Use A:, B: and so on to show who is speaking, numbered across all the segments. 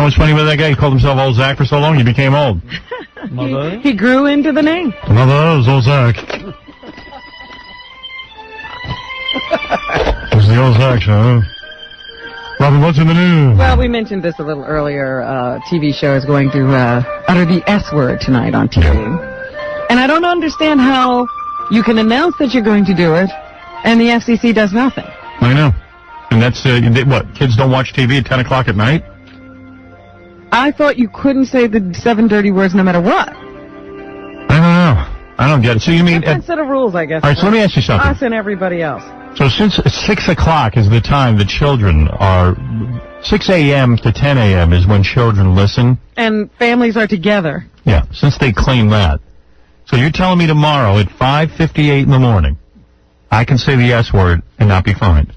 A: what's funny about that guy? He called himself Old Zach for so long, he became old.
B: He grew into the name.
A: Mother, Old Zach. This is the Old Zach show. Robin, what's in the news?
B: Well, we mentioned this a little earlier. TV show is going to utter the S word tonight on TV. Yeah. And I don't understand how you can announce that you're going to do it, and the FCC does nothing.
A: I know. And that's, what, kids don't watch TV at 10 o'clock at night?
B: I thought you couldn't say the 7 dirty words no matter what.
A: I don't know. I don't get it. So you mean...
B: Different set of rules, I guess.
A: All right, so let me ask you something.
B: Us and everybody else.
A: So since 6 o'clock is the time the children are... 6 a.m. to 10 a.m. is when children listen.
B: And families are together.
A: Yeah, since they claim that. So you're telling me tomorrow at 5:58 in the morning, I can say the S word and not be fined.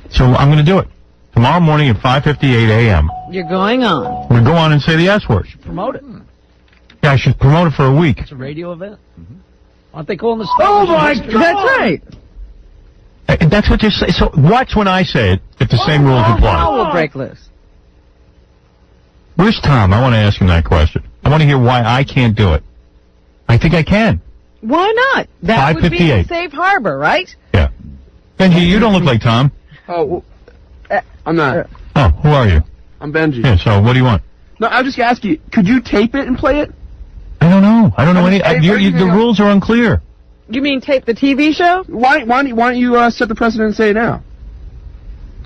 A: So I'm going to do it. Tomorrow morning at 5:58 a.m.
B: You're going on.
A: We'll go on and say the S word.
C: Promote it.
A: Yeah, I should promote it for a week.
C: It's a radio event. Aren't they calling the
B: Oh, my God. That's right.
A: That's what you're saying. So watch when I say it if the same rules apply.
B: We'll break loose.
A: Where's Tom? I want to ask him that question. I want to hear why I can't do it. I think I can.
B: Why not? That would be a safe harbor, right?
A: Yeah. Benji, you don't look like Tom.
D: Oh, I'm not.
A: Oh, who are you?
D: I'm Benji.
A: Yeah, so what do you want?
D: No, I was just asking you, could you tape it and play it?
A: I don't know. I don't know any... the rules are unclear.
B: You mean tape the TV show?
D: Why don't you set the precedent and say it now?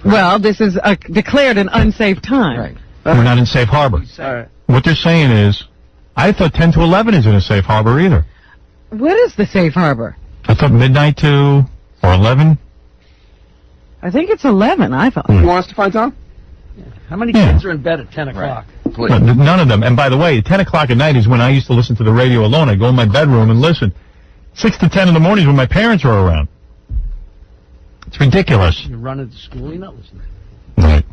B: Well, this is declared an unsafe time.
D: Right.
A: We're not in safe harbor.
D: All right.
A: What they're saying is, I thought 10 to 11 isn't a safe harbor either.
B: What is the safe harbor?
A: I thought midnight to... or 11?
B: I think it's 11, I thought.
D: You want us to find Tom?
C: Yeah. How many kids are in bed at 10 o'clock?
A: Right. None of them. And by the way, 10 o'clock at night is when I used to listen to the radio alone. I'd go in my bedroom and listen. 6 to 10 in the morning is when my parents were around. It's ridiculous.
C: You're running to school, you're not listening.
A: Right.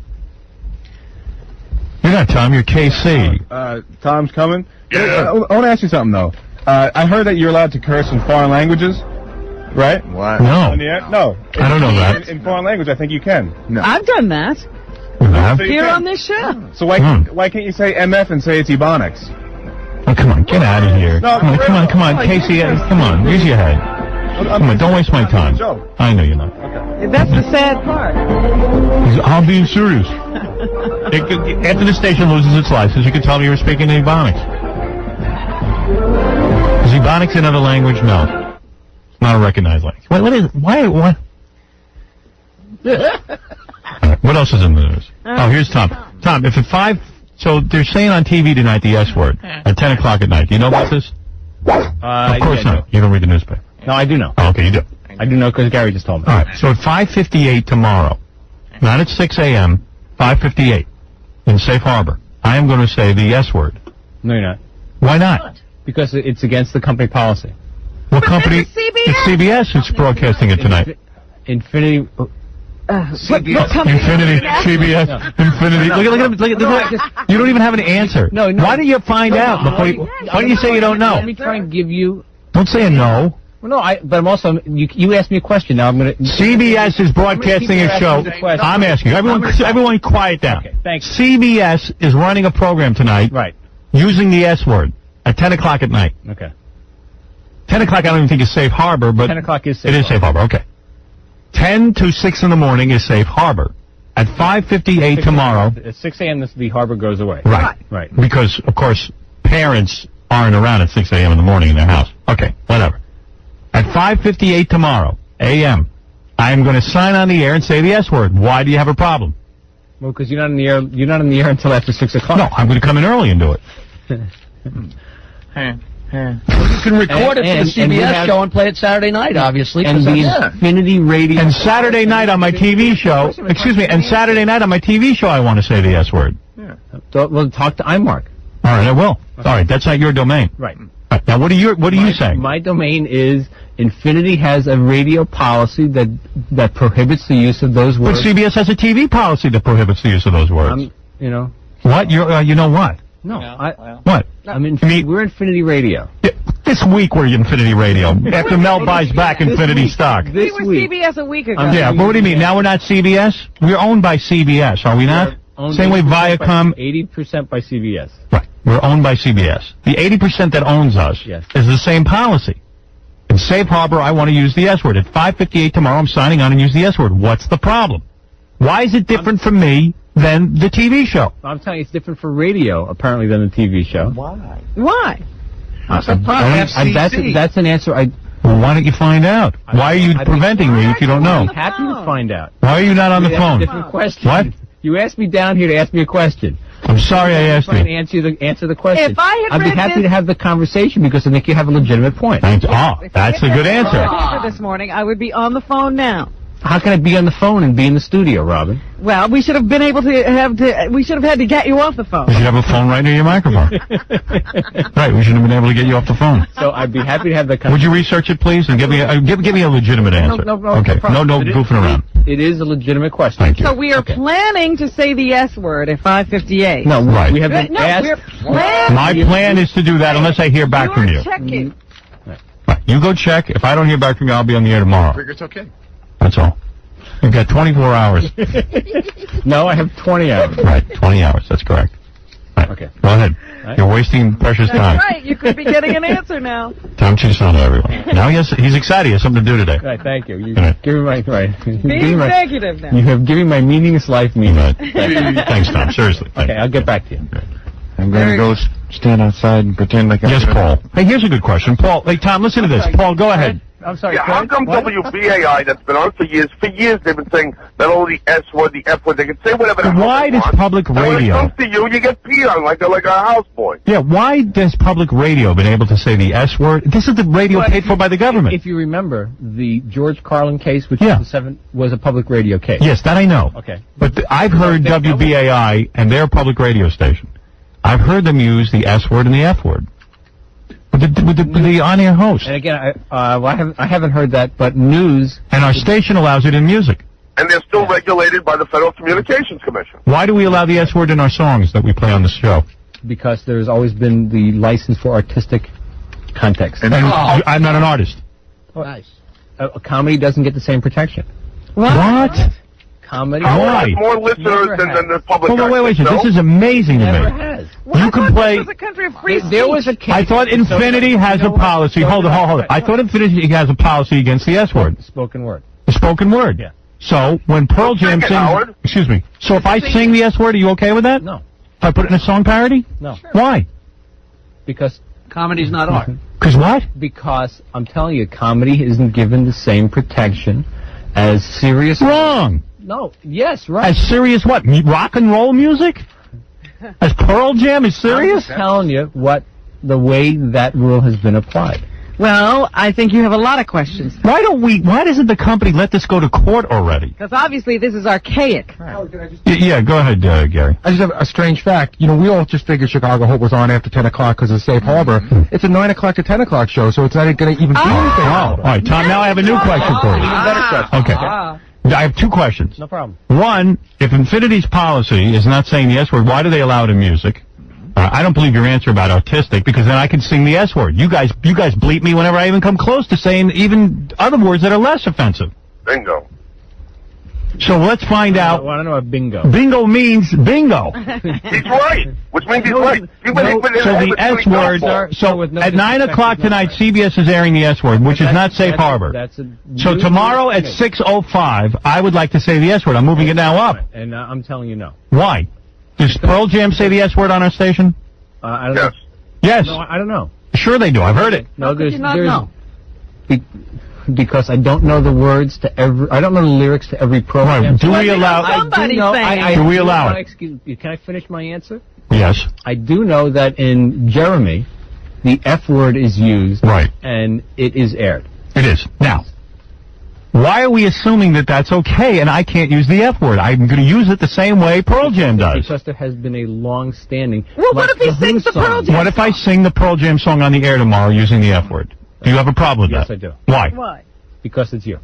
A: You're not Tom, you're KC.
E: Tom's coming? Yeah. I want to ask you something, though. I heard that you're allowed to curse in foreign languages, right?
A: What? No.
E: No.
A: I don't know that.
E: In foreign language, I think you can.
B: No. I've done that. Here on this show.
E: So why can't you say MF and say it's Ebonics?
A: Oh, come on, get out of here.
E: No,
A: come on, Casey, come on, use your head. Come on, don't waste my time. I know you're not.
B: Okay. That's the sad part.
A: I'm being serious. After the station loses its license, you can tell me you were speaking in Ebonics. Is Ebonics another language? No. It's not a recognized language. What is... Why... What? Right, what else is in the news? Oh, here's Tom. Tom, if at 5... So they're saying on TV tonight the S word at 10 o'clock at night. Do you know about this? Of course not. You don't read the newspaper.
F: No, I do know.
A: Oh, okay, you do.
F: I do know because Gary just told me.
A: All right, so at 5:58 tomorrow, not at 6 a.m., 5:58 in Safe Harbor, I am going to say the S word.
F: No, you're not.
A: Why not?
F: Because it's against the company policy.
A: What company? It's CBS who's broadcasting it tonight.
F: Infinity...
A: Infinity, CBS, Infinity. Look at you don't even have an answer.
F: No.
A: Why don't you find out before you... Why don't you say you don't know?
F: Let me try and give you...
A: Don't say a no.
F: Well, no, but I'm also... You asked me a question, now I'm going to...
A: CBS is broadcasting a show. I'm asking you. Everyone quiet down.
F: Okay, thanks.
A: CBS is running a program tonight.
F: Right.
A: Using the S word at 10 o'clock at night.
F: Okay.
A: 10 o'clock I don't even think is safe harbor, but...
F: 10 o'clock is safe
A: harbor. It is safe harbor, okay. 10 to 6 in the morning is safe harbor. At 5:58 tomorrow...
F: At 6 a.m. the harbor goes away.
A: Right. Because, of course, parents aren't around at 6 a.m. in the morning in their house. Okay, whatever. At 5:58 tomorrow, a.m., I am going to sign on the air and say the S word. Why do you have a problem?
F: Well, because you're not in the air. You're not in the air until after 6 o'clock.
A: No, I'm going to come in early and do it.
C: You can record it for the CBS show and play it Saturday night, obviously.
A: And the Infinity Radio. And Saturday night on my TV show, and Saturday night on my TV show I want to say the S word.
F: Yeah. Well, talk to iMark.
A: All right, I will. Okay. All right, that's not your domain.
F: Right.
A: Now, what are you saying?
F: My domain is Infinity has a radio policy that prohibits the use of those words.
A: But CBS has a TV policy that prohibits the use of those words.
F: You know.
A: What? You know what?
F: No.
A: What?
F: We're Infinity Radio.
A: Yeah, This week we're Infinity Radio. After Mel buys back Infinity stock.
B: We were CBS a week ago.
A: Yeah, but what do you mean? Now we're not CBS? We're owned by CBS, are we not? Same way Viacom.
F: 80% by CBS.
A: Right. We're owned by CBS. The 80% that owns us is the same policy. In Safe Harbor, I want to use the S-word. At 5:58 tomorrow, I'm signing on and use the S-word. What's the problem? Why is it different from me than the TV show?
F: I'm telling you, it's different for radio, apparently, than the TV show.
B: Why?
F: That's an answer.
A: Well, why don't you find out? Why are you preventing me if you don't know?
F: I'm happy to find out.
A: Why are you not on the phone?
F: Different question.
A: What?
F: You asked me down here to ask me a question.
A: I'm sorry I asked you.
F: I'm trying to answer the question.
B: If I had
F: I'd be happy to have the conversation because I think you have a legitimate point.
A: That's a good answer.
B: This morning, I would be on the phone now.
F: How can I be on the phone and be in the studio, Robin?
B: Well, we should have been able to we should have had to get you off the phone.
A: You should have a phone right near your microphone. Right, we should have been able to get you off the phone.
F: So I'd be happy to have the conversation.
A: Would you research it, please, and give me a legitimate answer?
F: No,
A: okay, no goofing around.
F: It is a legitimate question.
A: Thank you.
B: So we are planning to say the S word at 5:58.
F: No,
A: right.
F: We have been asked.
B: We're planning.
A: My plan is to do that unless I hear back from you.
B: Checking.
A: Right. You go check. If I don't hear back from you, I'll be on the air tomorrow.
D: Figure it's okay.
A: That's all. You've got 24 hours.
F: No, I have 20 hours.
A: Right, 20 hours. That's correct. Right.
F: Okay.
A: Go ahead.
F: Right.
A: You're wasting precious time.
B: That's right. You could be getting an answer now.
A: Tom Chisano, everyone. Now he's excited. He has something to do today.
F: Right, thank you.
A: Right.
F: Give me my
B: Be executive now.
F: You have given my meaningless life meaning.
A: Right. Thanks, Tom. Seriously.
F: Okay, I'll get back to you.
E: I'm going to go stand outside and pretend like I'm...
A: Yes, Paul. Hey, here's a good question. Paul, hey, Tom, listen to this. Paul, go ahead.
F: I'm sorry.
G: Yeah, how come WBAI, that's been on for years, they've been saying not only the S word, the F word, they can say whatever the hell
A: Why
G: they
A: does
G: want.
A: public
G: And when it
A: radio...
G: comes to you, you get peed on like a houseboy.
A: Yeah, why does public radio been able to say the S word? This is the radio paid for by the government.
F: If you remember, the George Carlin case, which was a public radio case.
A: Yes, that I know.
F: Okay.
A: But I've heard WBAI and their public radio station. I've heard them use the S word and the F word. With the on-air host.
F: And again, I haven't heard that, but news...
A: And our station allows it in music.
G: And they're still regulated by the Federal Communications Commission.
A: Why do we allow the S word in our songs that we play on this show?
F: Because there's always been the license for artistic context.
A: And I'm not an artist.
F: Nice. A comedy doesn't get the same protection.
A: What?
F: Comedy.
A: Why?
G: More listeners than the public.
A: Hold on, wait. This is amazing to me.
F: Never has.
A: You can play...
B: This is a country of free speech.
F: There was a case.
A: I thought Infinity has a policy. Hold on. I thought Infinity has a policy against the S word.
F: Spoken word.
A: The spoken word.
F: Yeah.
A: So when Pearl Jam sings...
G: Howard.
A: Excuse me. So if I sing the S word, are you okay with that?
F: No.
A: If I put it in a song parody?
F: No.
A: Why?
C: Because comedy's not art.
A: Because what?
F: Because I'm telling you, comedy isn't given the same protection as serious...
A: Wrong.
F: No. Yes, right.
A: As serious what? Rock and roll music? As Pearl Jam is serious?
F: I'm telling you what the way that rule has been applied.
B: Well, I think you have a lot of questions.
A: Why doesn't the company let this go to court already?
B: Because obviously this is archaic.
A: Yeah, go ahead, Gary.
E: I just have a strange fact. You know, we all just figured Chicago Hope was on after 10 o'clock because of Safe Harbor. It's a 9 o'clock to 10 o'clock show, so it's not going to even do anything.
A: All right, Tom, now I have a new question for you.
F: Even better question.
A: Okay. I have two questions.
F: No problem.
A: One, if Infinity's policy is not saying the S word, why do they allow it in music? I don't believe your answer about artistic, because then I can sing the S word. You guys bleep me whenever I even come close to saying even other words that are less offensive.
G: Bingo.
A: So let's find out.
F: I don't know what bingo.
A: Bingo means bingo.
G: He's right, which means he's right.
A: So the S word. So at 9 o'clock tonight, CBS is airing the S word, which is not Safe Harbor. So tomorrow at 6:05, I would like to say the S word. I'm moving it now up.
F: And I'm telling you no.
A: Why? Does Pearl Jam say the S word on our station?
F: I don't know.
A: Yes.
F: No, I don't know.
A: Sure they do. I've heard it.
F: No, there's
B: know?
F: Because I don't know the words to every. I don't know the lyrics to every program.
A: Right. Do we allow? Do we allow it?
F: Excuse me. Can I finish my answer?
A: Yes.
F: I do know that in Jeremy, the F word is used.
A: Right.
F: And it is aired.
A: It is. Now, why are we assuming that that's okay and I can't use the F word? I'm going to use it the same way Pearl Jam does.
F: Because there has been a long-standing...
B: Well, what if he sings the Pearl Jam
A: What if I sing the Pearl Jam song on the air tomorrow using the F word? Do you have a problem with
F: Yes,
A: that?
F: I do.
A: Why?
B: Why?
F: Because it's you.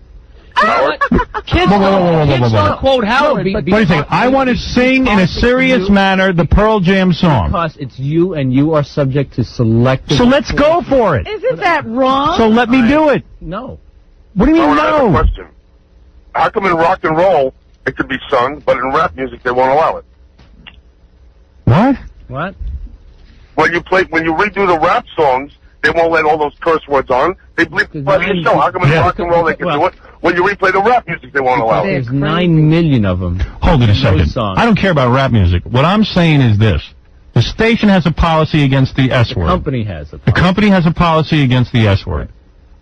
G: Howard?
C: Kids don't quote Howard.
A: Wait a second. I want to sing in a serious manner the Pearl Jam song.
F: Because it's you, and you are subject to selective...
A: So let's go for it.
B: Isn't that wrong?
A: So let me do it.
F: No.
A: What do you mean,
G: Howard, I have a
A: no?
G: question. How come in rock and roll it could be sung, but in rap music they won't allow it?
A: What?
F: What?
G: When you redo the rap songs, they won't let all those curse words on. They bleep the show. How come in rock and roll they can do it? When you replay the rap music, they won't allow it.
F: There's 9 million of them.
A: Hold it a second. I don't care about rap music. What I'm saying is this. The station has a policy against the S word.
F: The company has a policy.
A: The company has a policy against the S word.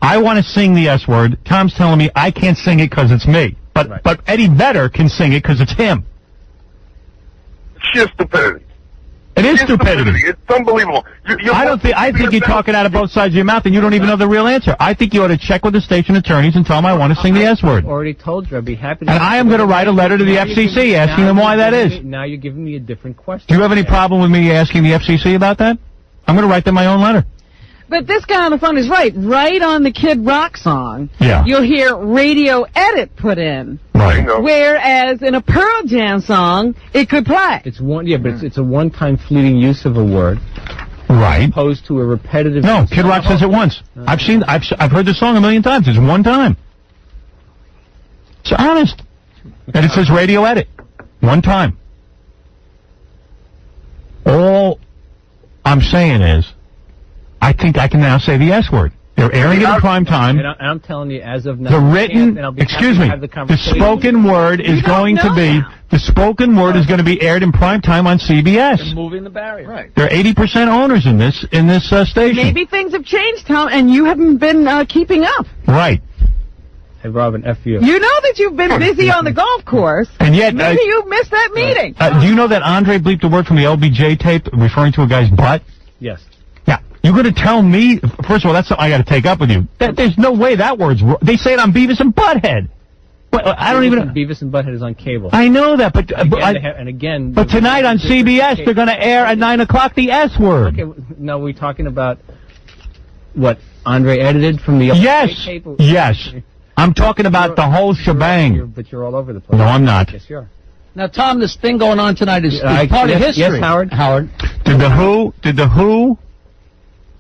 A: I want to sing the S word. Tom's telling me I can't sing it because it's me. But Eddie Vedder can sing it because it's him.
G: Sheer stupidity.
A: It is stupidity.
G: It's unbelievable.
A: I think you're talking out of both sides of your mouth and you don't even know the real answer. I think you ought to check with the station attorneys and tell them I want to sing the S word.
F: I already told you. I'd be happy to...
A: And I am going to write a letter to the FCC asking them why that is.
F: Now you're giving me a different question.
A: Do you have any problem with me asking the FCC about that? I'm going to write them my own letter.
B: But this guy on the phone is right. Right on the Kid Rock song, you'll hear radio edit put in.
A: Right.
B: Whereas in a Pearl Jam song, it could play.
F: It's but it's a one-time fleeting use of a word.
A: Right.
F: Opposed to a repetitive...
A: No, Kid Rock says it once. I've heard the song a million times. It's one time. It's honest. And it says radio edit. One time. All I'm saying is, I think I can now say the S word. They're airing it in prime time.
F: And I'm telling you, as of now,
A: the spoken word is going to be aired in prime time on CBS.
C: They're moving the barrier. Right.
A: They're 80% owners in this station.
B: Maybe things have changed, Tom, and you haven't been keeping up.
A: Right.
F: Hey, Robin, F you.
B: You know that you've been busy on the golf course.
A: And yet...
B: Maybe you missed that meeting.
A: Do you know that Andre bleeped a word from the LBJ tape referring to a guy's butt?
F: Yes.
A: You're going to tell me, first of all, that's something I got to take up with you. There's no way that word's wrong. They say it on Beavis and Butthead. Well, I don't even...
F: Beavis and Butthead is on cable.
A: I know that, but...
F: But
A: tonight on CBS, they're going to air at 9 o'clock the S word.
F: Okay, no, we're talking about what Andre edited from the... tape?
A: Yes. I'm talking about the whole shebang.
F: But you're all over the place.
A: No, I'm not.
F: Yes, you are.
C: Now, Tom, this thing going on tonight is part of history.
F: Yes, Howard.
A: Did the Who...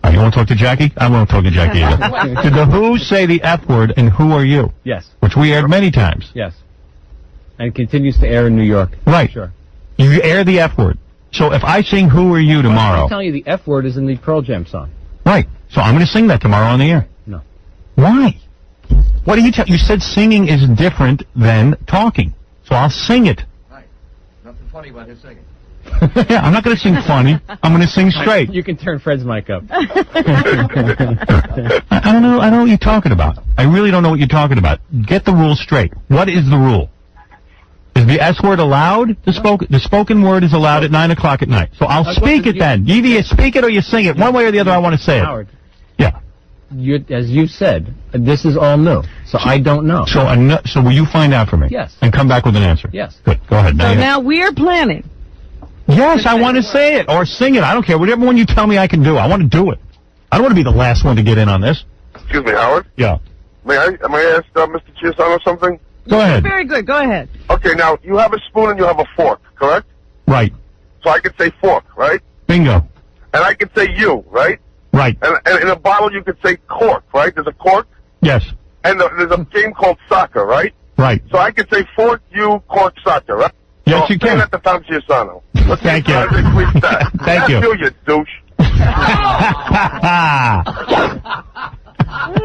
A: Oh, you want to talk to Jackie? I won't talk to Jackie either. Did the Who say the F word and Who Are You?
F: Yes.
A: Which we aired many times.
F: Yes. And it continues to air in New York.
A: Right.
F: Sure.
A: You air the F word. So if I sing Who Are You tomorrow...
F: I'm telling you the F word is in the Pearl Jam song.
A: Right. So I'm going to sing that tomorrow on the air.
F: No.
A: Why? What do you tell... You said singing is different than talking. So I'll sing it.
C: Right. Nothing funny about his singing.
A: Yeah, I'm not going to sing funny. I'm going to sing straight.
F: You can turn Fred's mic up.
A: I don't know. I don't know what you're talking about. I really don't know what you're talking about. Get the rule straight. What is the rule? Is the S word allowed? The spoken word is allowed at 9 o'clock at night. So I'll speak it then. Either you speak it or you sing it. One way or the other, I want to say it.
F: Howard.
A: Yeah.
F: As you said, this is all new. So I don't know.
A: So will you find out for me?
F: Yes.
A: And come back with an answer?
F: Yes.
A: Good. Go ahead.
B: So now we're planning.
A: Yes, I want to say it or sing it. I don't care. Whatever one you tell me I can do. I want to do it. I don't want to be the last one to get in on this.
G: Excuse me, Howard?
A: Yeah.
G: May I ask Mr. Chiasano something?
A: Go ahead.
B: Very good. Go ahead.
G: Okay, now, you have a spoon and you have a fork, correct?
A: Right.
G: So I could say fork, right?
A: Bingo.
G: And I could say you, right?
A: Right.
G: And in a bottle you could say cork, right? There's a cork?
A: Yes.
G: And there's a game called soccer, right?
A: Right.
G: So I could say fork, you, cork, soccer, right?
A: Yes, you can.
G: At the Tom Chiasano.
A: Thank you.
G: Thank you. You douche.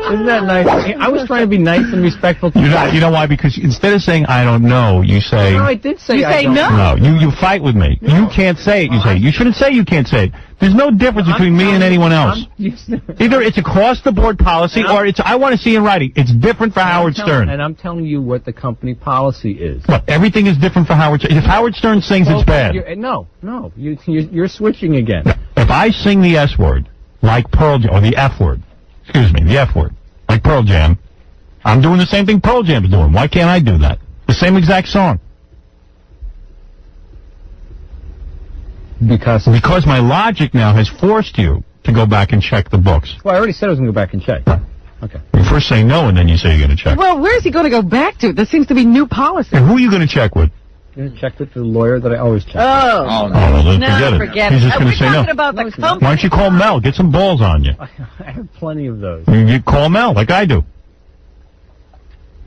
F: Isn't that nice? I was trying to be nice and respectful to you.
A: You know why? Because instead of saying I don't know, you say...
F: No, I did say
B: I don't
F: know.
A: No, you fight with me. No. You can't say it, you say. You shouldn't say you can't say it. There's no difference between me and anyone else. Either it's across-the-board policy or it's I want to see in writing. It's different for Howard Stern.
F: And I'm telling you what the company policy is.
A: Look, everything is different for Howard Stern. If Howard Stern sings, it's bad.
F: No. You're switching again.
A: If I sing the S word, like Pearl Jam, or the F word, the F word, like Pearl Jam, I'm doing the same thing Pearl Jam is doing. Why can't I do that? The same exact song. Because my logic now has forced you to go back and check the books.
F: Well, I already said I was going to go back and check. Okay.
A: You first say no, and then you say you're going to check.
B: Well, where's he going to go back to? This seems to be new policy.
A: And who are you going to check with?
F: I'm going to check with the lawyer that I always check.
B: Oh,
A: well, then
B: no,
A: forget it. He's just going to say no.
B: We're talking about the company.
A: Why don't you call Mel? Get some balls on you.
F: I have plenty of those.
A: You call Mel, like I do.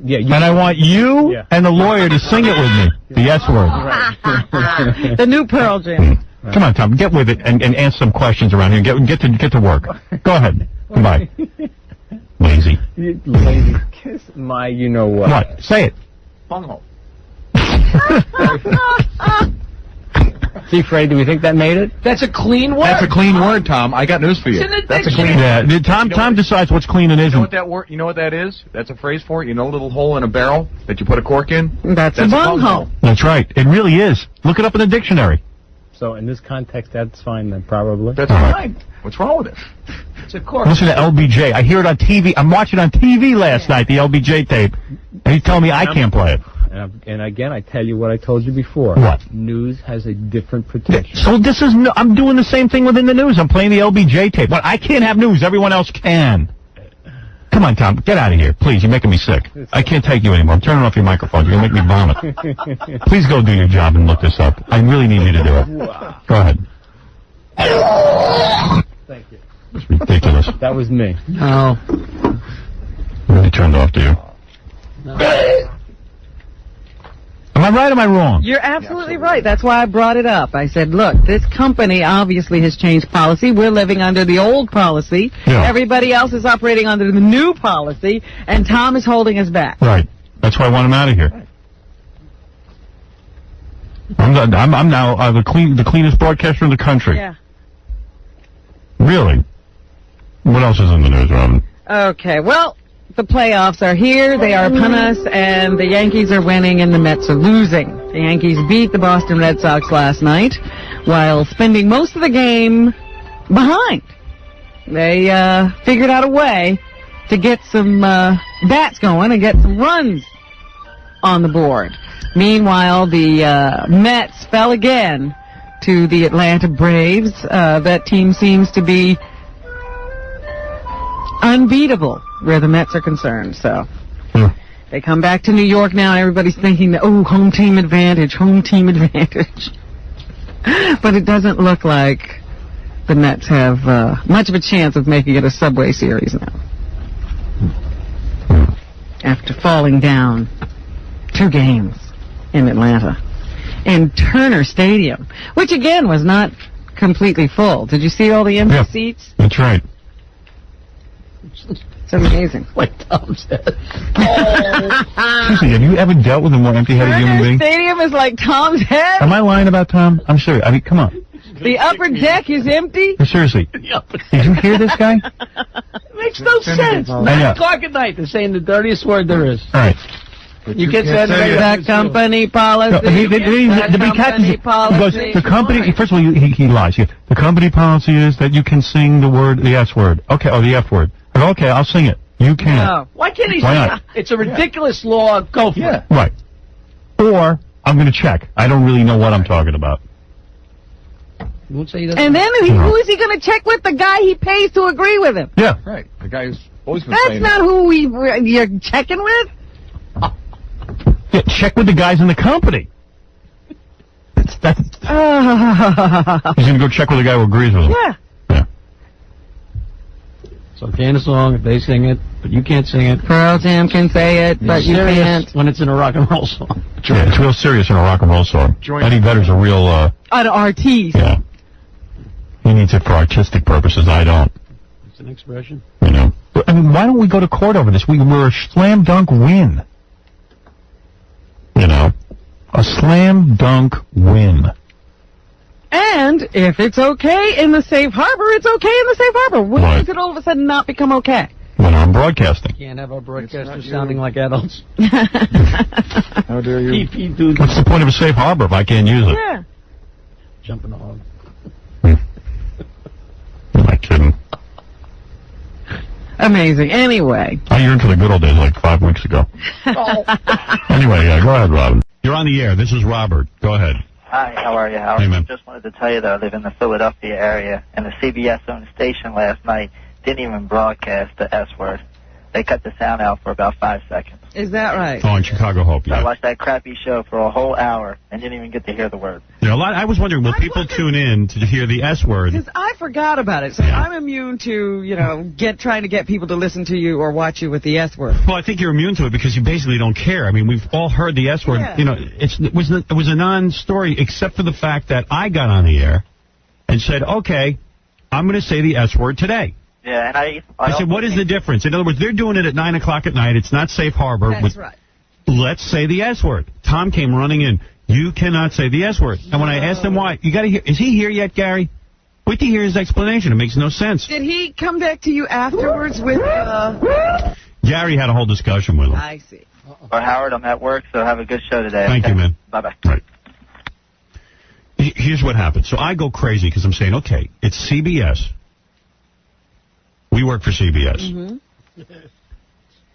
F: Yeah.
A: And I want you and the lawyer to sing it with me. The S word.
F: Right.
B: The new Pearl Jam.
A: Come on, Tom. Get with it and answer some questions around here. Get to work. Go ahead. Goodbye. Lazy.
F: Lazy. Kiss my you-know-what.
A: What? Say it.
D: Bunghole.
F: See, Fred, do we think that made it?
C: That's a clean word.
E: That's a clean word, Tom. I got news for you. That's a clean.
A: Yeah. Tom decides what's clean and isn't.
E: You know what that word? You know what that is? That's a phrase for it. You know, a little hole in a barrel that you put a cork in.
B: That's a bunghole.
A: That's right. It really is. Look it up in the dictionary.
F: So in this context, that's fine then, probably.
E: That's fine. What's wrong with it?
C: It's a cork.
A: Listen to LBJ. I hear it on TV. I'm watching on TV last night, the LBJ tape. And he's telling me I can't play it.
F: And again, I tell you what I told you before.
A: What?
F: News has a different protection.
A: So this is I'm doing the same thing within the news. I'm playing the LBJ tape. But I can't have news. Everyone else can. Come on, Tom. Get out of here. Please. You're making me sick. I can't take you anymore. I'm turning off your microphone. You're going to make me vomit. Please go do your job and look this up. I really need you to do it. Go ahead.
F: Thank you.
A: It's ridiculous.
F: That was me.
C: No.
A: Really turned off to you.
C: No.
A: Am I right or am I wrong?
B: You're absolutely right. That's why I brought it up. I said, look, this company obviously has changed policy. We're living under the old policy.
A: Yeah.
B: Everybody else is operating under the new policy, and Tom is holding us back.
A: Right. That's why I want him out of here. I'm now the cleanest broadcaster in the country.
B: Yeah.
A: Really? What else is in the news, Robin?
B: Okay, well, the playoffs are here. They are upon us, and the Yankees are winning and the Mets are losing. The Yankees beat the Boston Red Sox last night while spending most of the game behind. They figured out a way to get some bats going and get some runs on the board. Meanwhile, the Mets fell again to the Atlanta Braves. That team seems to be unbeatable where the Mets are concerned. So they come back to New York now, and everybody's thinking, oh, home team advantage, home team advantage. But it doesn't look like the Mets have much of a chance of making it a Subway Series now. After falling down 2 games in Atlanta. In Turner Stadium, which again was not completely full. Did you see all the empty seats?
A: That's right.
B: It's amazing.
C: Like Tom said.
A: Seriously, have you ever dealt with a more empty-headed human
B: Turner
A: being?
B: Stadium is like Tom's head.
A: Am I lying about Tom? I'm serious. I mean, come on.
B: The upper deck is empty.
A: Seriously. Did you hear this guy?
C: Makes no sense. 9 o'clock at night, they're saying the dirtiest word there is.
A: All right.
C: You can't say
B: The company policy.
A: The company, first of all, he lies. The company policy is that you can sing the S word. Okay, the F word. Okay, I'll sing it. You can't.
B: No.
C: Why can't he
A: Why
C: say
A: not?
C: it? It's a ridiculous law. Go for it.
A: Right. Or, I'm going to check. I don't really know what I'm talking about.
C: You won't say he doesn't.
B: And then who is he going to check with? The guy he pays to agree with him.
A: Yeah.
E: Right. The guy who's always been
B: That's
E: saying
B: not who you're checking with.
A: Yeah, check with the guys in the company. He's going to go check with the guy who agrees with him.
B: Yeah.
C: It's okay in a song if they sing it, but you can't sing it.
B: Pearl Jam can say it, but you can't.
C: When it's in a rock and roll song.
A: Yeah, it's real serious in a rock and roll song. Eddie Vedder's a real...
B: An artiste.
A: Yeah. He needs it for artistic purposes. I don't.
C: It's an expression.
A: You know. I mean, why don't we go to court over this? We're a slam dunk win. You know. A slam dunk win.
B: And if it's okay in the safe harbor, it's okay in the safe harbor. When does it all of a sudden not become okay?
A: When I'm broadcasting.
C: Can't have our broadcasters sounding like adults.
E: How dare you?
A: What's the point of a safe harbor if I can't use it?
B: Yeah.
C: Jumping the hog.
A: Am I kidding?
B: Amazing. Anyway.
A: I yearned for the good old days like 5 weeks ago. Anyway, go ahead, Robin. You're on the air. This is Robert. Go ahead.
H: Hi, how are you, Howard?
A: Hey, man.
H: Just wanted to tell you that I live in the Philadelphia area, and the CBS-owned station last night didn't even broadcast the S word. they cut the sound out for about 5 seconds.
B: Is that right?
A: Oh, in Chicago Hope,
H: So I
A: yeah.
H: watched that crappy show for a whole hour and didn't even get to hear the words.
A: You know, I was wondering, will people tune in to hear the S word?
B: Because I forgot about it, so I'm immune to, trying to get people to listen to you or watch you with the S word.
A: Well, I think you're immune to it because you basically don't care. I mean, we've all heard the S word.
B: Yeah.
A: You know, it was a non-story except for the fact that I got on the air and said, okay, I'm going to say the S word today.
H: Yeah, and I
A: said, what is the difference? In other words, they're doing it at 9 o'clock at night. It's not safe harbor.
B: That's right.
A: Let's say the S word. Tom came running in. You cannot say the S word. And when I asked him why, you got to hear. Is he here yet, Gary? Wait to hear his explanation. It makes no sense.
B: Did he come back to you afterwards with...
A: Gary had a whole discussion with him.
B: I see.
H: Well, Howard, I'm at work, so have a good show today.
A: Thank you, man.
H: Bye-bye.
A: Right. Here's what happened. So I go crazy because I'm saying, okay, it's CBS. We work for CBS.
B: Mm-hmm.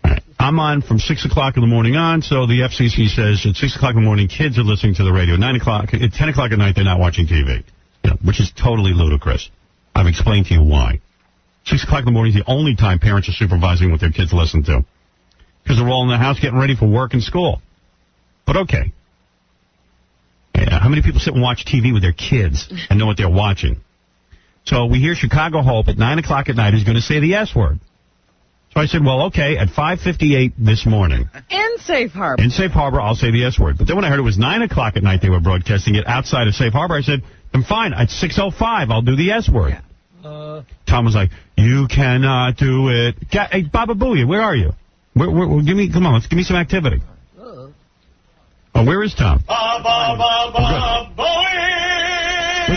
A: Right. I'm on from 6 o'clock in the morning on, so the FCC says at 6 o'clock in the morning, kids are listening to the radio. 9 o'clock, at 10 o'clock at night, they're not watching TV, which is totally ludicrous. I've explained to you why. 6 o'clock in the morning is the only time parents are supervising what their kids listen to, because they're all in the house getting ready for work and school. But okay. Yeah, how many people sit and watch TV with their kids and know what they're watching? So we hear Chicago Hope at 9 o'clock at night is going to say the S word. So I said, well, okay, at 5:58 this morning.
B: In Safe Harbor.
A: In Safe Harbor, I'll say the S word. But then when I heard it was 9 o'clock at night they were broadcasting it outside of Safe Harbor, I said, then fine, at 6:05 I'll do the S word.
B: Yeah.
A: Tom was like, you cannot do it. Hey, Baba Booey, where are you? Come on, let's give me some activity. Oh, where is Tom? Look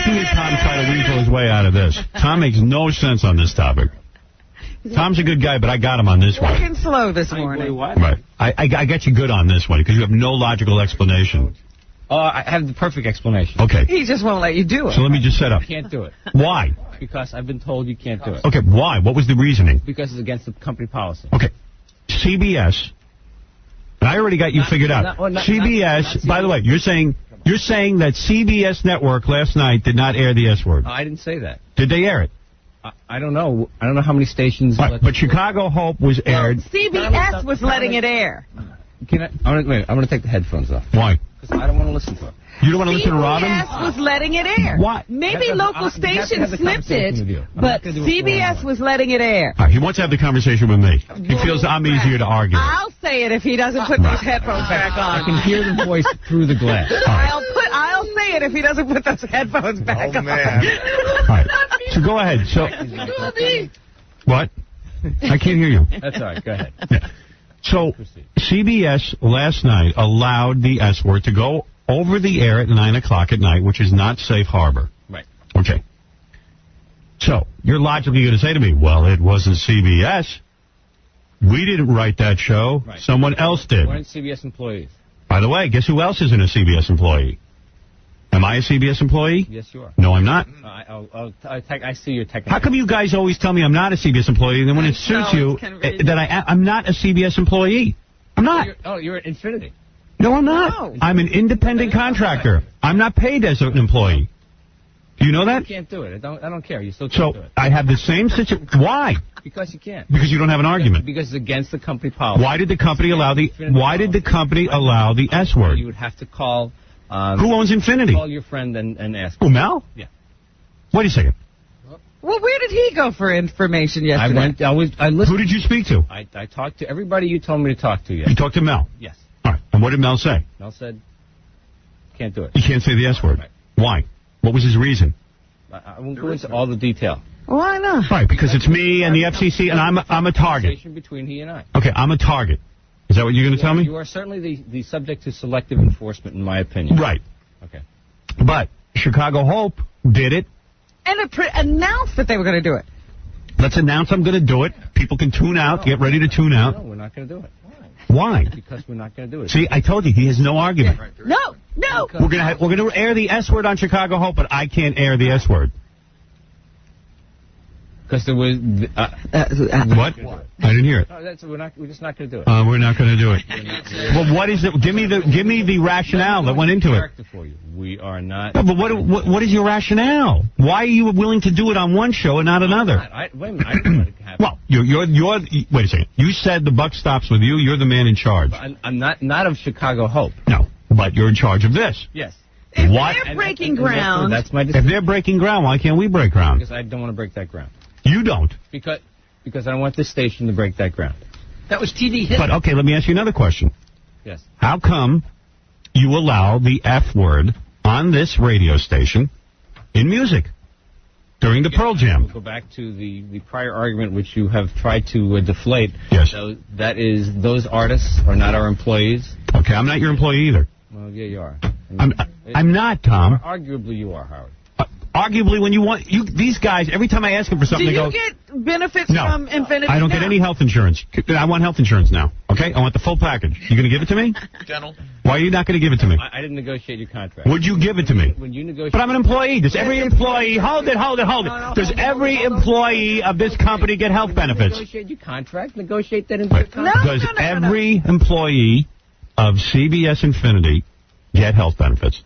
A: at me, Tom, try to weasel his way out of this. Tom makes no sense on this topic. Tom's a good guy, but I got him on this one.
B: Working slow this morning.
A: Right. I got you good on this one because you have no logical explanation.
F: I have the perfect explanation.
A: Okay.
B: He just won't let you do it.
A: So let me just set up.
F: You can't do it.
A: Why?
F: Because I've been told you can't do it.
A: Okay, why? What was the reasoning?
F: Because it's against the company policy.
A: Okay. CBS. I already got you figured out. CBS, by the way, you're saying that CBS Network last night did not air the S word.
F: I didn't say that.
A: Did they air it?
F: I don't know. I don't know how many stations.
A: But Chicago Hope was aired.
B: CBS was letting it air.
F: I'm going to take the headphones off.
A: Why?
F: Because I don't want to listen to it.
A: You don't want to listen to Robin?
B: CBS was letting it air.
A: Why?
B: Maybe local stations slipped it, but CBS was letting it air.
A: Right, he wants to have the conversation with me. He feels I'm easier to argue with.
B: I'll say it if he doesn't put those headphones back on.
F: I can hear the voice through the glass.
B: I'll say it if he doesn't put those headphones back on.
A: Man. All right. So go ahead. So what? I can't hear you.
F: That's all right. Go ahead.
A: Yeah. So CBS last night allowed the S word to go over the air at 9 o'clock at night, which is not Safe Harbor.
F: Right.
A: Okay. So you're logically going to say to me, well, it wasn't CBS. We didn't write that show. Right. Someone else did.
F: We're CBS employees.
A: By the way, guess who else isn't a CBS employee? Am I a CBS employee?
F: Yes, you are.
A: No, I'm not.
F: I see your technical.
A: How come you guys always tell me I'm not a CBS employee, and then when it suits you, that I'm not a CBS employee? I'm not.
F: You're at Infinity.
A: No, I'm not. No. I'm an independent contractor. I'm not paid as an employee. Do you know that?
F: You can't do it. I don't care. You still can't do it.
A: I have the same situation. Why?
F: Because you can't.
A: Because you don't have an argument.
F: Because it's against the company policy.
A: Why did the company allow the S word?
F: You would have to call.
A: Who owns Infinity?
F: Call your friend and ask.
A: Who, Mel?
F: Yeah.
A: Wait a second.
B: Well, where did he go for information yesterday?
A: I listened. Who did you speak to?
F: I talked to everybody you told me to talk to yesterday.
A: You talked to Mel?
F: Yes.
A: All right. And what did Mel say?
F: Mel said, can't do it.
A: You can't say the S word.
F: Right.
A: Why? What was his reason?
F: I won't go into all the detail.
B: Why not?
A: Right, because it's me and the FCC, and I'm a target.
F: Between he and I.
A: Okay, I'm a target. Is that what you're going to tell me?
F: You are certainly the subject to selective enforcement, in my opinion.
A: Right.
F: Okay.
A: But Chicago Hope did it.
B: And announced that they were going to do it.
A: Let's announce I'm going to do it. People can tune out. Get ready to tune out.
F: No, we're not going to do it.
A: Why?
F: Because we're not going to do it.
A: See, I told you, he has no argument.
B: No.
A: We're going to air the S word on Chicago Hope, but I can't air the S word.
F: Because there was...
A: what? I didn't hear it.
F: No, we're just not going to do it.
A: We're not going to do it. Well, what is it? Give me the rationale that went into it.
F: For you. We are not...
A: No, but what is your rationale? Why are you willing to do it on one show and not another?
F: Wait a minute. I didn't let it happen.
A: Well, you're wait a second. You said the buck stops with you. You're the man in charge.
F: I'm not of Chicago Hope.
A: No, but you're in charge of this.
F: Yes.
B: If
A: what?
B: they're breaking ground...
F: That's my decision.
A: If they're breaking ground, why can't we break ground?
F: Because I don't want to break that ground.
A: You don't?
F: Because I don't want this station to break that ground.
C: That was TV hit.
A: But, okay, let me ask you another question.
F: Yes.
A: How come you allow the F word on this radio station in music during the Pearl Jam?
F: We'll go back to the prior argument which you have tried to deflate.
A: Yes.
F: So that is, those artists are not our employees.
A: Okay, I'm not your employee either.
F: Well, yeah, you are.
A: I'm not, Tom.
F: Arguably you are, Howard.
A: Arguably, when you want... these guys, every time I ask them for something,
B: Do you
A: they go...
B: get benefits from Infinity?
A: I don't get any health insurance. I want health insurance now, okay? I want the full package. You going to give it to me?
H: General.
A: Why are you not going to give it to me?
F: I didn't negotiate your contract.
A: Would you give it to me?
F: When you negotiate...
A: But I'm an employee. Does every employee... Hold it. Does every employee of this company get health benefits?
F: Negotiate your contract. Negotiate that into your contract.
A: Does every employee of CBS Infinity get health benefits?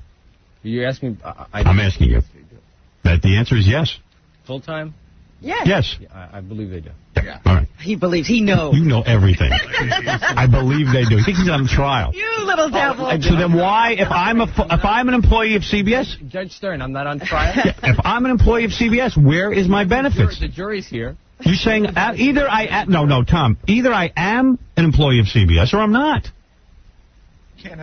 F: You're asking me...
A: I'm asking you. That the answer is yes.
F: Full-time?
B: Yes.
A: Yes.
F: Yeah, I believe they do.
A: Yeah. All right.
B: He believes. He knows.
A: You know everything. I believe they do. He thinks he's on trial.
B: You little devil.
A: So then why, if I'm an employee of CBS...
F: Judge Stern, I'm not on trial?
A: If I'm an employee of CBS, where is my benefits?
F: The jury's here.
A: You're saying either I am... No, Tom. Either I am an employee of CBS or I'm not.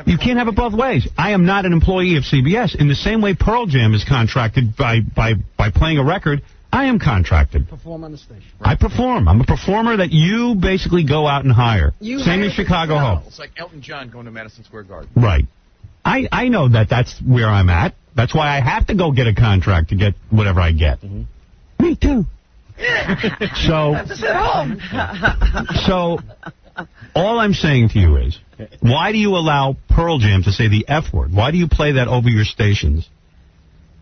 A: You can't have it both ways. I am not an employee of CBS. In the same way Pearl Jam is contracted by playing a record, I am contracted.
C: Perform on the station.
A: I perform. I'm a performer that you basically go out and hire. Same in Chicago Hope.
H: It's like Elton John going to Madison Square Garden.
A: Right. I know that's where I'm at. That's why I have to go get a contract to get whatever I get. Mm-hmm. Me too. So all I'm saying to you is, why do you allow Pearl Jam to say the F word? Why do you play that over your stations?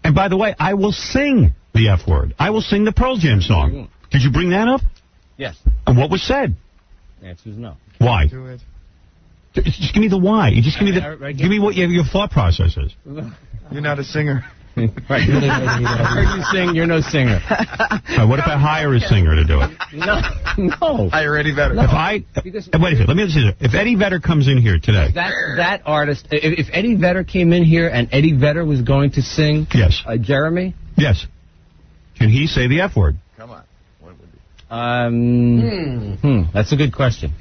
A: And by the way, I will sing the F word. I will sing the Pearl Jam song. Did you bring that up?
F: Yes.
A: And what was said?
F: The answer is no.
A: Why?
H: Do it.
A: Just give me the why. You just give me give me what your thought process is.
H: You're not a singer.
F: Right. I heard you sing. You're no singer.
A: What if I hire a singer to do it?
F: No.
H: Hire Eddie Vedder.
A: Wait a second. Let me listen. If Eddie Vedder comes in here today,
F: that artist. If Eddie Vedder came in here and Eddie Vedder was going to sing,
A: yes,
F: Jeremy,
A: yes, can he say the F word?
H: Come on. What would be?
F: That's a good question.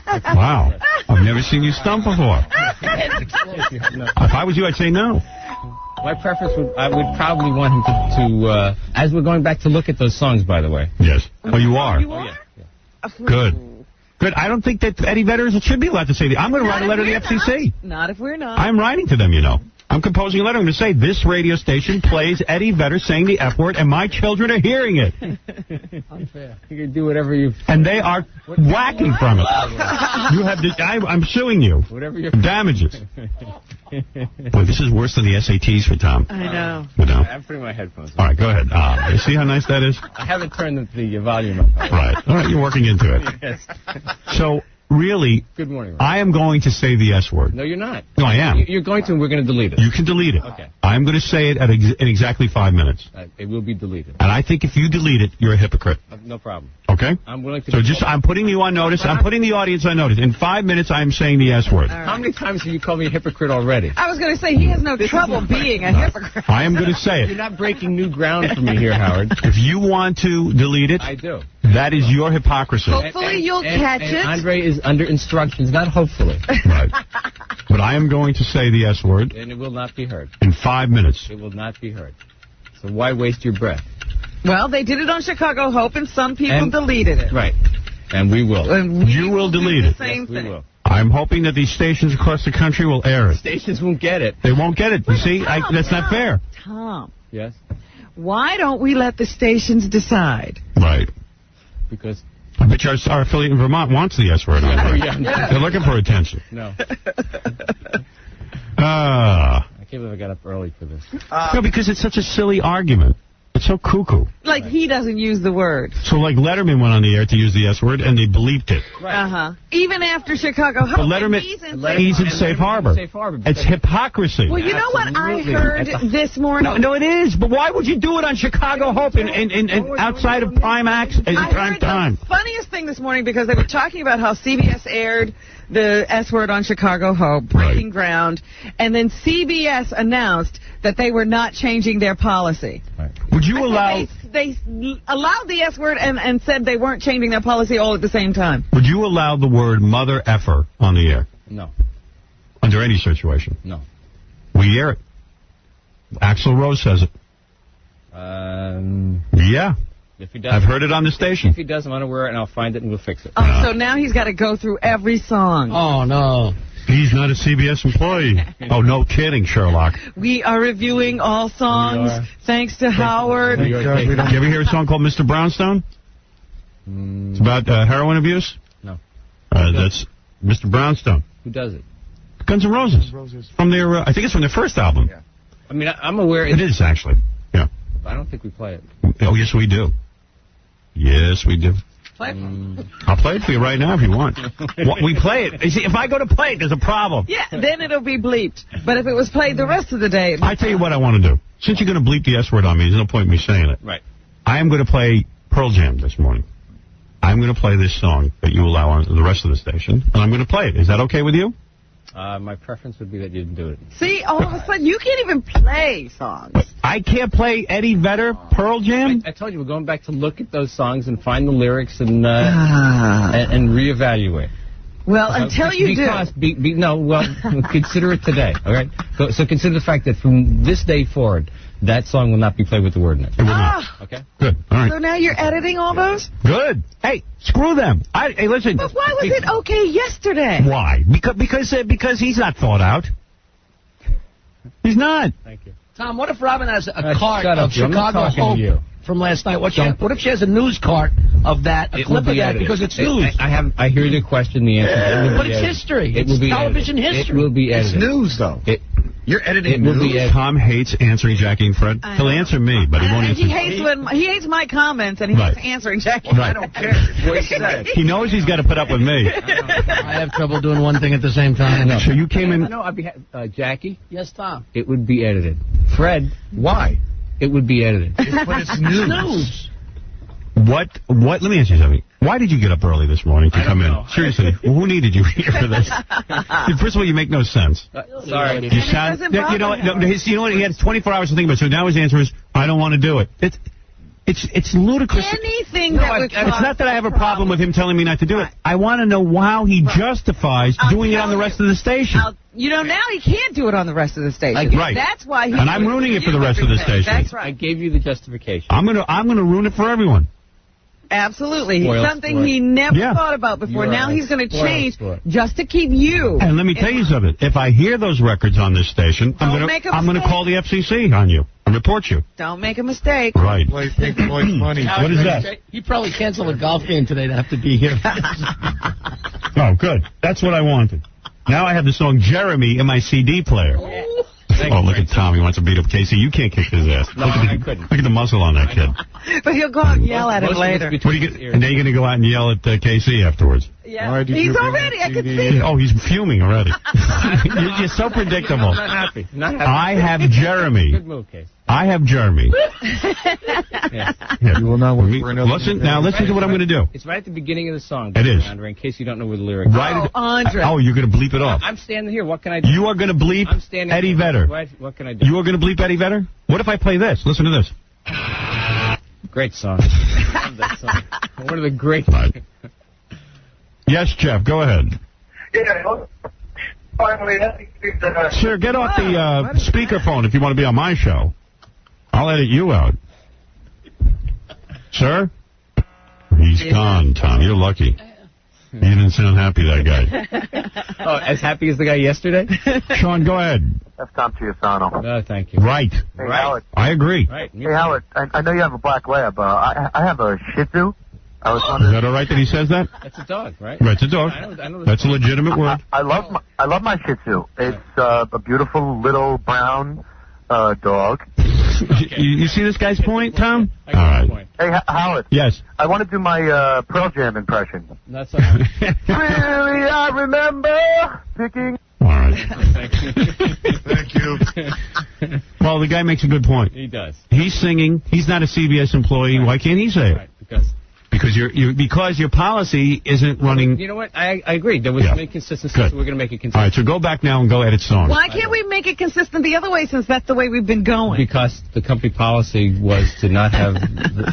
A: Wow, I've never seen you stump before. If I was you, I'd say no.
F: My preference I would probably want him to as we're going back to look at those songs, by the way.
A: Yes. Oh, you are?
B: You are?
A: Yeah. Good. I don't think that Eddie Vedder should be allowed to say that. I'm going to write a letter to the FCC.
B: Not if we're not.
A: I'm writing to them, you know. I'm composing a letter. I'm going to say, this radio station plays Eddie Vedder saying the F word, and my children are hearing it.
F: Unfair. You can do whatever you...
A: And they are whacking from it. You have I'm suing you.
F: Whatever you...
A: Damages. Boy, this is worse than the SATs for Tom.
B: I know.
A: You know.
F: I'm putting my headphones on.
A: All right, go ahead. You see how nice that is?
F: I haven't turned the volume up.
A: Right. All right, you're working into it.
F: Yes.
A: So, really,
F: good morning,
A: I am going to say the S word.
F: No, you're not.
A: No, I am.
F: You're going to, and we're going to delete it.
A: You can delete it.
F: Okay.
A: I'm going to say it in exactly 5 minutes.
F: It will be deleted.
A: And I think if you delete it, you're a hypocrite.
F: No problem.
A: Okay?
F: I'm willing to...
A: So I'm putting you on notice. I'm putting the audience on notice. In 5 minutes, I'm saying the S word.
F: Right. How many times have you called me a hypocrite already?
B: I was going to say, he has no trouble being a hypocrite.
A: I am going to say it.
F: You're not breaking new ground for me here, Howard.
A: If you want to delete it...
F: I do.
A: That is your hypocrisy.
B: Hopefully you'll catch it.
F: Andre is under instructions, not hopefully.
A: Right. But I am going to say the S word.
F: And it will not be heard.
A: In 5 minutes.
F: It will not be heard. So why waste your breath?
B: Well, they did it on Chicago Hope, and some people deleted it.
F: Right. And we will.
B: And
A: you will delete it.
B: Same thing.
F: We will.
A: I'm hoping that these stations across the country will air it.
F: Stations won't get it.
A: They won't get it. You see, that's not fair.
B: Tom.
F: Yes?
B: Why don't we let the stations decide?
A: Right.
F: Because...
A: I bet our affiliate in Vermont wants the S word on there.
F: Yeah.
A: They're looking for attention.
F: No.
A: I
F: can't believe I got up early for this.
A: No, because it's such a silly argument. It's so cuckoo.
B: Like he doesn't use the word.
A: So like Letterman went on the air to use the S word and they bleeped it.
B: Right. Even after Chicago Hope.
A: But Letterman, he's in Safe Harbor. It's hypocrisy.
B: Well, you know what I heard this morning?
A: No, it is. But why would you do it on Chicago Hope and outside of prime acts and prime time?
B: The funniest thing this morning, because they were talking about how CBS aired the S word on Chicago Hope, breaking ground, and then CBS announced that they were not changing their policy.
A: Right. Would you allow...
B: They allowed the S word and said they weren't changing their policy all at the same time.
A: Would you allow the word mother effer on the air?
F: No.
A: Under any situation?
F: No.
A: We air it. Axl Rose says it. Yeah.
F: If he does,
A: I've heard it on the station.
F: If he does, I'm unaware, and I'll find it and we'll fix it.
B: Oh, so now he's got to go through every song.
C: Oh, no.
A: He's not a CBS employee. Oh, no kidding, Sherlock.
B: We are reviewing all songs thanks to Howard.
A: You ever hear a song called Mr. Brownstone? It's about heroin abuse?
F: No.
A: That's Mr. Brownstone.
F: Who does it?
A: Guns N' Roses. From their, I think it's from their first album.
F: Yeah. I mean, I'm aware.
A: It is, actually. Yeah.
F: I don't think we play it.
A: Oh, yes, we do. Yes, we do.
B: Play
A: I'll play it for you right now if you want. We play it. You see, if I go to play it, there's a problem.
B: Yeah, then it'll be bleeped. But if it was played the rest of the day...
A: I tell you what I want to do. Since you're going to bleep the S word on me, there's no point in me saying it.
F: Right.
A: I am going to play Pearl Jam this morning. I'm going to play this song that you allow on the rest of the station, and I'm going to play it. Is that okay with you?
F: My preference would be that you didn't do it.
B: See, all of a sudden, you can't even play songs.
A: I can't play Eddie Vedder, Pearl Jam?
F: I told you, we're going back to look at those songs and find the lyrics and reevaluate.
B: Well, until you do.
F: Consider it today, all right? So consider the fact that from this day forward, that song will not be played with the word in it.
A: It will not.
F: Okay?
A: Good. All right.
B: So now you're editing all those?
A: Good. Hey, screw them. Hey, listen.
B: But why was it okay yesterday?
A: Why? Because he's not thought out. He's not.
F: Thank you.
C: Tom, what if Robin has a cart
F: shut up,
C: of Chicago Hope from last night? What if she has a news cart of that, a clip of that, because it's news?
F: I hear the question, the answer.
C: But it's history. It's television history.
F: It will be edited.
E: It's news, though. You're editing news.
A: Tom hates answering Jackie and Fred. He'll answer me, but he won't answer.
B: He hates my comments, and he hates answering Jackie.
A: Right.
E: I don't care. What he said.
A: He knows he's got to put up with me.
C: I have trouble doing one thing at the same time.
A: So you came in...
F: No, Jackie?
C: Yes, Tom.
F: It would be edited. Fred?
E: Why?
F: It would be edited.
E: But it's news.
A: What? Let me ask you something. Why did you get up early this morning to come in? Seriously, who needed you here for this? First of all, you make no sense.
F: Sorry.
A: You sound, you know what? He had 24 hours to think about it. So now his answer is, I don't want to do it. It's ludicrous.
B: Anything that would cause
A: it's not that I have a problem with him telling me not to do it. I want to know how he justifies doing it on the rest of the station.
B: Now he can't do it on the rest of the station.
A: Right.
B: That's why he...
A: And I'm ruining it for the rest of the station.
B: That's right.
F: I gave you the justification.
A: I'm gonna ruin it for everyone.
B: Absolutely. Something he never thought about before. Now he's going to change just to keep you.
A: And let me tell you something. If I hear those records on this station, I'm going to call the FCC on you and report you.
B: Don't make a mistake.
A: Right.
E: Play Pink Floyd's Money.
A: What is that?
C: He probably canceled a golf game today to have to be here.
A: Oh, good. That's what I wanted. Now I have the song Jeremy in my CD player. Look at Tom. He wants to beat up Casey. You can't kick his ass.
F: No, I couldn't.
A: Look at the muscle on that kid.
B: But he'll go out and yell at him later.
A: And then you're going to go out and yell at KC afterwards.
B: Yeah. He's already. I can see it.
A: Oh, he's fuming already. You're so predictable.
F: I'm not happy.
A: I have Jeremy.
F: Good move, Casey.
A: I have Jeremy.
F: Yes.
A: You will not work for another. Listen to what I'm going to do.
F: It's right at the beginning of the song.
A: It is.
F: Andre, in case you don't know where the lyrics
B: are. Andre.
A: Oh, you're going to bleep it off.
F: I'm standing here. What can I do?
A: You are going to bleep Eddie Vedder.
F: What can I do?
A: You are going to bleep Eddie Vedder? What if I play this? Listen to this.
F: Great song. I love that song. One of the great...
A: Yes, Jeff, go ahead.
G: Yeah.
A: Sir, get off the speakerphone if you want to be on my show. I'll edit you out. Sir? He's gone, Tom. You're lucky. You didn't sound happy, that guy.
F: Oh, as happy as the guy yesterday?
A: Sean, go ahead.
G: That's Tom Chiusano.
F: No, thank you.
A: Right.
G: Hey, Howard.
A: I agree.
F: Right.
G: Hey, Howard, I know you have a black lab. I have a Shih Tzu. I was
A: Is
G: wondering...
A: that all right that he says that?
F: That's a dog, right?
A: Right, it's a dog.
F: I know
A: That's a legitimate word.
G: I love my Shih Tzu. It's a beautiful little brown dog.
A: You see this guy's point, Tom?
F: I got the point.
G: Hey, Howard.
A: Yes.
G: I want to do my Pearl Jam impression.
F: That's all right.
G: Really, I remember picking.
A: All right.
G: Thank you.
A: Well, the guy makes a good point.
F: He does.
A: He's singing. He's not a CBS employee. Why can't he say it?
F: Right, because
A: Because your policy isn't running.
F: you know what? I agree. There was some inconsistency, so we're going to make it consistent.
A: All right, so go back now and go edit songs.
B: Why can't we make it consistent the other way since that's the way we've been going?
F: Because the company policy was to not have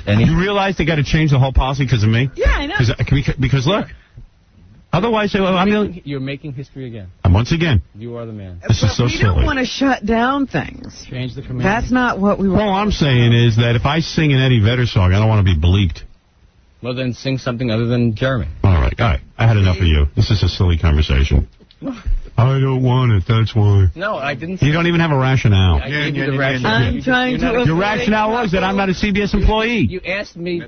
F: any...
A: You realize they got to change the whole policy because of me?
B: Yeah, I know.
A: Because look, otherwise,
F: You're making history again.
A: And once again,
F: You are the man.
A: this is so
B: we
A: silly.
B: don't want to shut down things.
F: Change the command.
B: That's not what we want.
A: All I'm saying is that if I sing an Eddie Vedder song, I don't want to be bleeped.
F: Well, then sing something other than Jeremy.
A: All right. I had enough of you. This is a silly conversation. I don't want it, that's why.
F: No, I didn't.
A: You don't even have a rationale.
F: I gave you the rationale.
B: I'm trying to...
A: Your rationale was that I'm not a CBS employee.
F: You asked me...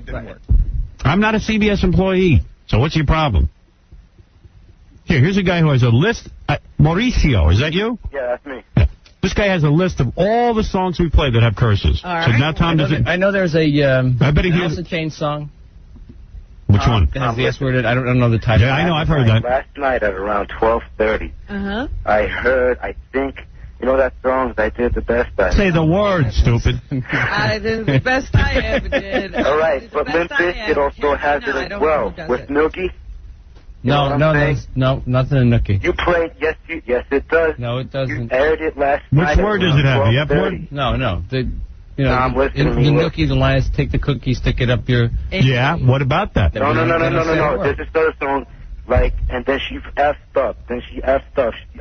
A: I'm not a CBS employee. So what's your problem? Here's a guy who has a list. Mauricio, is that you?
G: Yeah, that's me.
A: Yeah. This guy has a list of all the songs we played that have curses.
B: All
A: So
B: right.
A: now Tom doesn't...
F: I know there's a
A: I bet he
F: Alice
A: hears...
F: in Chains song.
A: Which one?
F: That has the S word. I don't know the title.
A: Yeah, I know. I've heard that.
H: Last night at around 12:30,
B: Uh-huh.
H: I think, you know that song, I did the best I...
A: Say the word, stupid.
B: I did the best I ever did.
H: All right, but Limp Bizkit also has it as well, with Nookie.
F: No, nothing in Nookie.
H: You played, yes, it does.
F: No, it
H: You
F: doesn't.
H: aired it last
A: Which
H: night.
A: word does it have? The F word?
F: No. You know,
H: Tom, listen
F: in
H: to me,
F: the
H: look.
F: Nookie, the line is take the cookie, stick it up your...
A: Yeah, what about that?
H: No. There's this other song, and then she effed up.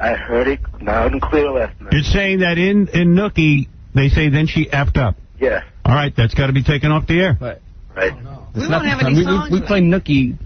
H: I heard it loud and clear last night.
A: You're saying that in Nookie, they say then she effed up.
H: Yeah.
A: All right, that's got to be taken off the air.
F: Right.
B: We won't have any songs.
F: We play Nookie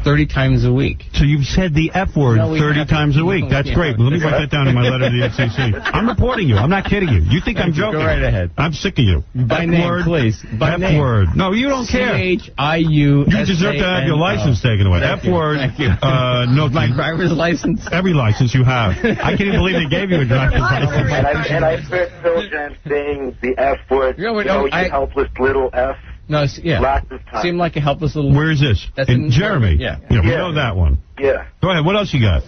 F: 30 times a week.
A: So you've said the F word 30 times a week. That's great. Let me write that down in my letter to the FCC. I'm reporting you. I'm not kidding you. You think I'm joking?
F: Go right ahead.
A: I'm sick of you.
F: By
A: F
F: name,
A: word,
F: please. By
A: F
F: name.
A: word. No, you don't care.
F: CHIU.
A: You deserve to have your license taken away.
F: Thank
A: F
F: you.
A: word.
F: Thank you.
A: Nookie.
F: My driver's license.
A: Every license you have. I can't even believe they gave you a driver's license.
H: And I heard Pearl Jam saying the F word, you helpless little F.
F: No, yeah.
H: Lots of times.
F: Seemed like a helpless little...
A: Where is this?
F: That's
A: in Jeremy.
F: Yeah.
A: We know that one.
H: Yeah.
A: Go ahead. What else you got?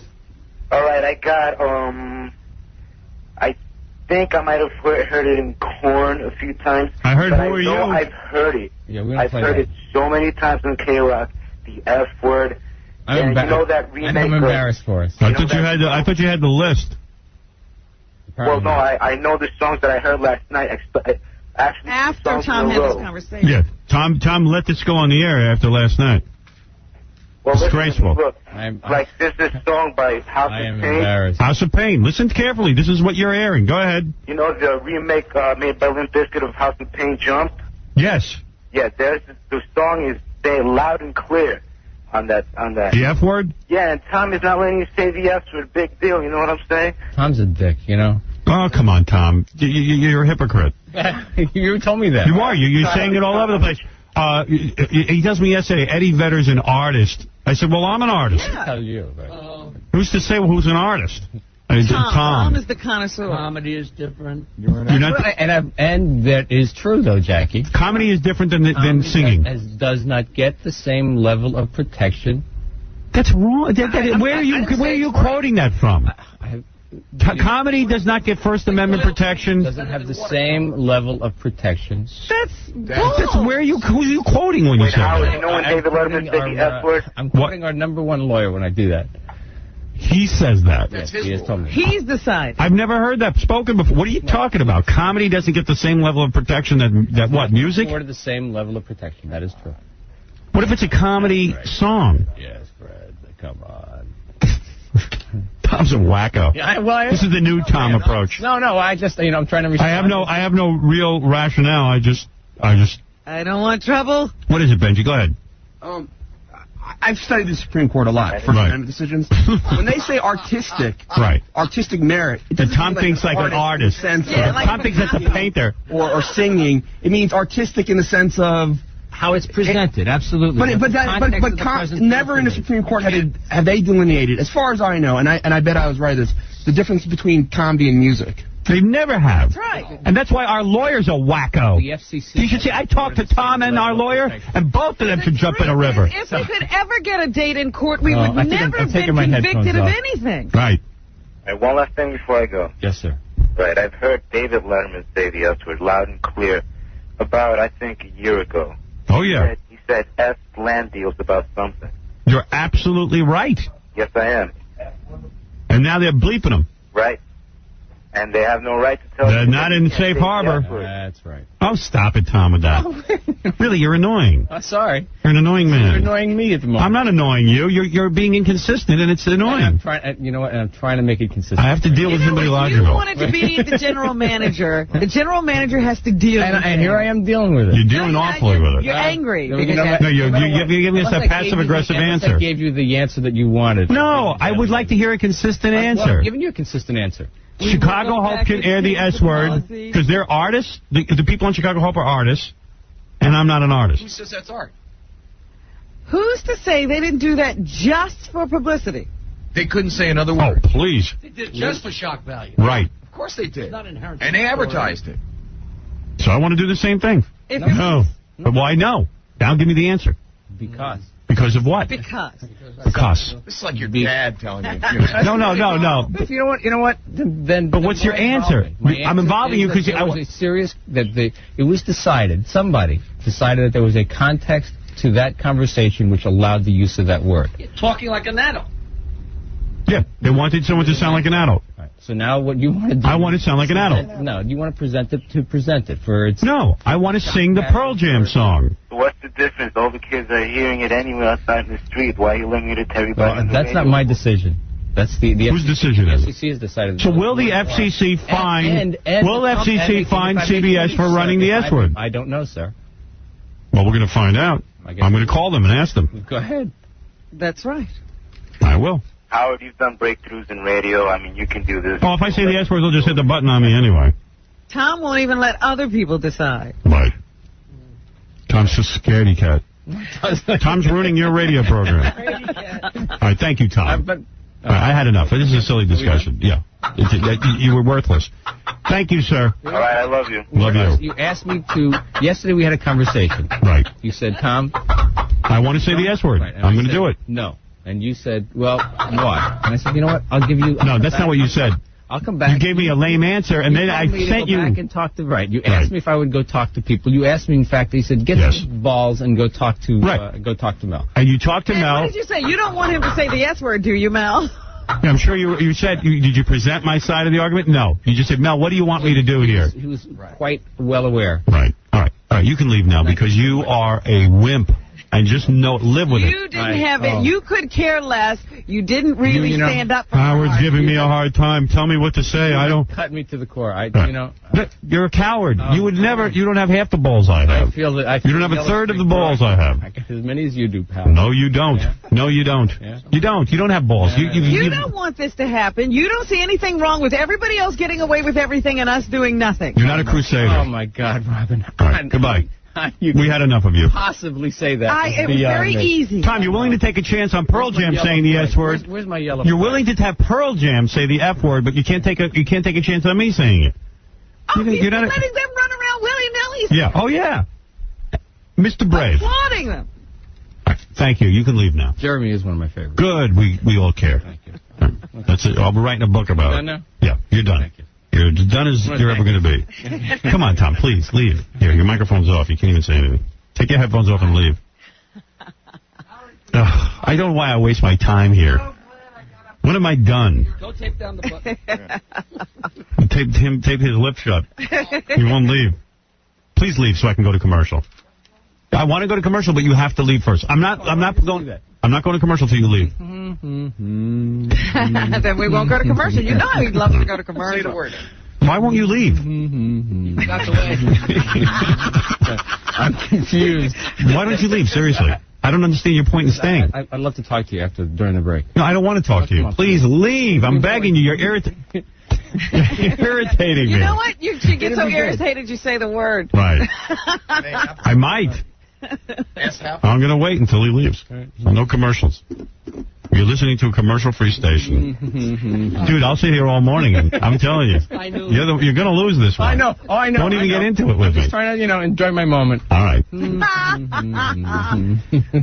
H: All right, I got, I think I might have heard it in Korn a few times.
A: I heard
H: but
A: Who Are You?
H: I've heard it.
F: Yeah, we don't
H: I've
F: play
H: heard
F: that.
H: it so many times on K-Rock, the F word. And you know that remake.
F: I'm embarrassed for us.
A: I thought you had the list.
H: Well, no, I know the songs that I heard last night. Actually,
B: After Tom had this conversation.
A: Yeah, Tom let this go on the air after last night.
H: Well,
A: disgraceful.
H: Look, this is a song by House
F: I am
H: of Pain.
F: embarrassed.
A: House of Pain. Listen carefully. This is what you're airing. Go ahead.
H: You know the remake made by Limp Bizkit of House of Pain, Jump?
A: Yes.
H: Yeah, the song is saying loud and clear on that.
A: The F word?
H: Yeah, and Tom is not letting you say the F word. Big deal, you know what I'm saying?
F: Tom's a dick, you know?
A: Oh, come on, Tom. You're a hypocrite.
F: You told me that.
A: You are. You're saying it all over the place. He tells me yesterday, Eddie Vedder's an artist. I said, well, I'm an artist.
B: Yeah.
F: Tell you. But...
A: Who's to say who's an artist?
B: Tom is the connoisseur.
C: Comedy is different.
A: You're not
F: And that is true, though, Jackie.
A: Comedy is different than singing.
F: Does not get the same level of protection.
A: That's wrong. Where are you quoting that from? Comedy does not get First Amendment protection.
F: Doesn't have the same level of protection.
A: That's where who are you quoting when you say
H: Howard,
A: that?
H: you know when David Letterman said the F word?
F: I'm quoting our #1 lawyer when I do that.
A: He says that.
F: Yes, he has told me.
B: He's decided.
A: I've never heard that spoken before. What are you talking about? Comedy doesn't get the same level of protection that what, music?
F: Afford the same level of protection. That is true.
A: What if it's a comedy song?
F: Yes, Fred. Come on.
A: Tom's a wacko.
F: Yeah,
A: this is the new Tom approach.
F: No, I just, I'm trying to respond.
A: I have no real rationale. I
B: don't want trouble.
A: What is it, Benji? Go ahead.
D: I've studied the Supreme Court a lot for Amendment decisions. When they say artistic, artistic merit, it
A: and Tom thinks like an artist. Tom thinks that's a painter
D: or singing. It means artistic in the sense of
F: how it's presented. Absolutely.
D: But never in the Supreme Court have they delineated, as far as I know, and I bet I was right. The difference between comedy and music.
A: They never have.
B: That's right.
A: And that's why our lawyers are wacko.
F: The FCC.
A: You should see, I talked to Tom and our lawyer, and both of them should jump in a river.
B: If we could ever get a date in court, we would never have been convicted of anything.
A: Right.
H: All right, one last thing before I go.
F: Yes, sir.
H: Right, I've heard David Letterman say the S word loud and clear about, I think, a year ago.
A: Oh, yeah.
H: He said S land deals about something.
A: You're absolutely right.
H: Yes, I am.
A: And now they're bleeping them.
H: Right. And they have no right to tell
A: They're
H: you.
A: not in safe harbor.
F: That's right.
A: Oh, stop it, Tom, with that. Really, you're annoying.
F: Sorry.
A: You're an annoying man.
F: You're annoying me at the moment.
A: I'm not annoying you. You're being inconsistent, and it's annoying.
F: You know what? I'm trying to make it consistent.
A: I have to deal with somebody logical.
B: You wanted to be the general manager. The general manager has to deal with it.
F: And here I am dealing with it.
A: You're dealing awfully with it.
B: You're angry.
A: No, you're giving us a passive-aggressive answer.
F: I gave you the answer that you wanted.
A: No, I would like to hear a consistent answer.
F: Well, I'm giving you a consistent answer.
A: Chicago Hope can air the S word because they're artists. The people on Chicago Hope are artists, and I'm not an artist.
C: Who says that's art?
B: Who's to say they didn't do that just for publicity?
C: They couldn't say another word.
A: Oh, please.
C: They did it just for shock value.
A: Right.
C: Of course they did. It's not inherent. And they advertised it.
A: So I want to do the same thing. No. But why no? Now give me the answer.
F: Because.
A: Because of what?
B: Because.
C: This is like your dad telling you.
A: No.
F: If you know what? Then.
A: But what's your answer? I'm involving you because
F: it was a serious. It was decided. Somebody decided that there was a context to that conversation which allowed the use of that word.
C: You're talking like an adult.
A: Yeah, they wanted someone to sound like an adult.
F: Right. So now what you want to do...
A: I want to sound like an adult.
F: No, you want to present it for its...
A: No, I want to sing the Pearl Jam song.
H: What's the difference? All the kids are hearing it anywhere outside in the street. Why are you limiting it to everybody?
F: Well, that's not my decision. That's the
A: whose decision is it?
F: The FCC has decided.
A: So will the FCC fine... Will FCC fine CBS for running the S word?
F: I don't know, sir.
A: Well, we're going to find out. I'm going to call them and ask them.
F: Go ahead.
B: That's right.
A: I will.
H: Howard, you've done breakthroughs in radio. I mean, you can do this.
A: Oh, if I say the S word, they'll just hit the button on me anyway.
B: Tom won't even let other people decide.
A: Right. Tom's just a scaredy cat. Tom's ruining your radio program. All right, thank you, Tom. I had enough. This is a silly discussion. Yeah. You were worthless. Thank you, sir.
H: All right, I love you.
A: Love you.
F: You asked me to... Yesterday we had a conversation.
A: Right.
F: You said, Tom...
A: I want to say the S word. Right. I'm going to do it.
F: No. And you said, well, why? And I said, you know what? I'll give you...
A: No, that's not what you said.
F: I'll come back.
A: You gave me a lame answer, and then I sent you...
F: back and talk to... Right. You asked me if I would go talk to people. You asked me, in fact, you said, get some balls and go talk to... go talk to Mel.
A: And you talked to Mel...
B: What did you say? You don't want him to say the S word, do you, Mel?
A: Yeah, I'm sure you said... Did you present my side of the argument? No. You just said, Mel, what do you want me to do here?
F: He was quite well aware.
A: Right. All right. You can leave now because you are a wimp. And just live with it.
B: You didn't have it. You could care less. You didn't really stand up for
A: Howard's giving me a hard time. Tell me what to say. I don't...
F: Cut me to the core.
A: You're a coward. You would never... You don't have half the balls I have.
F: You
A: don't have a third of the balls I have.
F: I got as many as you do, pal.
A: No, you don't. Yeah. No, you don't.
F: Yeah.
A: You don't. You don't have balls.
F: Yeah.
B: You don't want this to happen. You don't see anything wrong with everybody else getting away with everything and us doing nothing.
A: You're not a crusader.
F: Oh, my God, Robin.
A: All right. Goodbye. We had enough of you.
F: Possibly say that.
B: It was very easy.
A: Tom, you're willing to take a chance on Pearl Jam saying the S word.
F: Where's my yellow?
A: You're willing to have Pearl Jam say the F word, but you can't take a chance on me saying it.
B: Oh, you're not letting them run around willy-nilly.
A: Yeah. Oh, yeah. Mr. Brave.
B: Applauding them.
A: Right. Thank you. You can leave now.
F: Jeremy is one of my favorites.
A: Good. We all care.
F: Thank you.
A: Right. That's it. I'll be writing a book about it.
F: Now?
A: Yeah, you're done.
F: Thank you.
A: You're done as you're ever going to be. Come on, Tom, please, leave. Here, your microphone's off. You can't even say anything. Take your headphones off and leave. I don't know why I waste my time here. When am I done?
C: Go tape down the button.
A: Tape his lip shut. He won't leave. Please leave so I can go to commercial. I want to go to commercial, but you have to leave first. I'm not going to commercial till you leave.
B: Then we won't go to commercial. You know he'd love to go to commercial.
C: Say the word.
A: Why won't you leave?
C: Not the way.
F: I'm confused.
A: Why don't you leave? Seriously. I don't understand your point in staying.
F: I'd love to talk to you during the break.
A: No, I don't want to talk to you. Please leave. I'm begging you. You're irritating me.
B: You know what? You get so irritated you say the word.
A: Right. I might. I'm going to wait until he leaves. So no commercials. You're listening to a commercial-free station. Dude, I'll sit here all morning. I'm telling you.
C: I know.
A: You're going to lose this one.
C: I know. Oh, I know.
A: Don't even get into it with
C: I'm
A: me.
C: just trying to, enjoy my moment.
A: All right.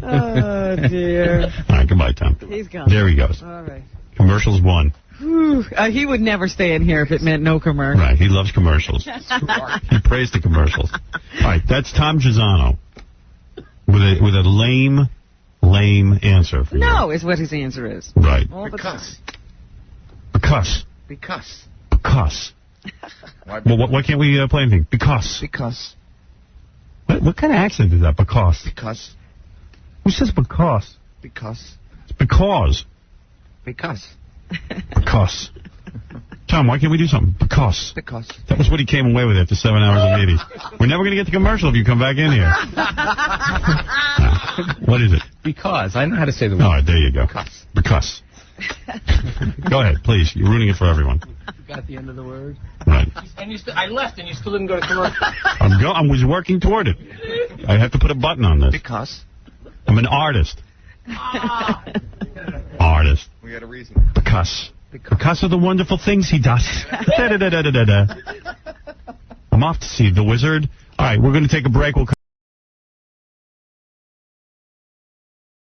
B: Oh, dear.
A: All right, goodbye, Tom.
B: He's gone.
A: There he goes.
B: All right.
A: Commercials won.
B: He would never stay in here if it meant no commercials.
A: Right, he loves commercials. He prays the commercials. All right, that's Tom Gisano with a lame answer for you.
B: No, is what his answer is.
A: Right.
D: Because.
A: Well, why can't we play anything? Because. What kind of accent is that? Because. Who says because? It's because. Tom, why can't we do something? Because. That was what he came away with after 7 hours of meetings. We're never going to get the commercial if you come back in here. What is it?
F: Because. I know how to say the word.
A: All right, there you go. Because. Go ahead, please. You're ruining it for everyone.
C: You got the end of the word.
A: Right.
C: And I left, and you still didn't go to commercial.
A: I was working toward it. I have to put a button on this.
D: Because.
A: I'm an artist. Artist.
D: We got a reason.
A: Because of the wonderful things he does. I'm off to see The Wizard. All right, we're going to take a break. We'll come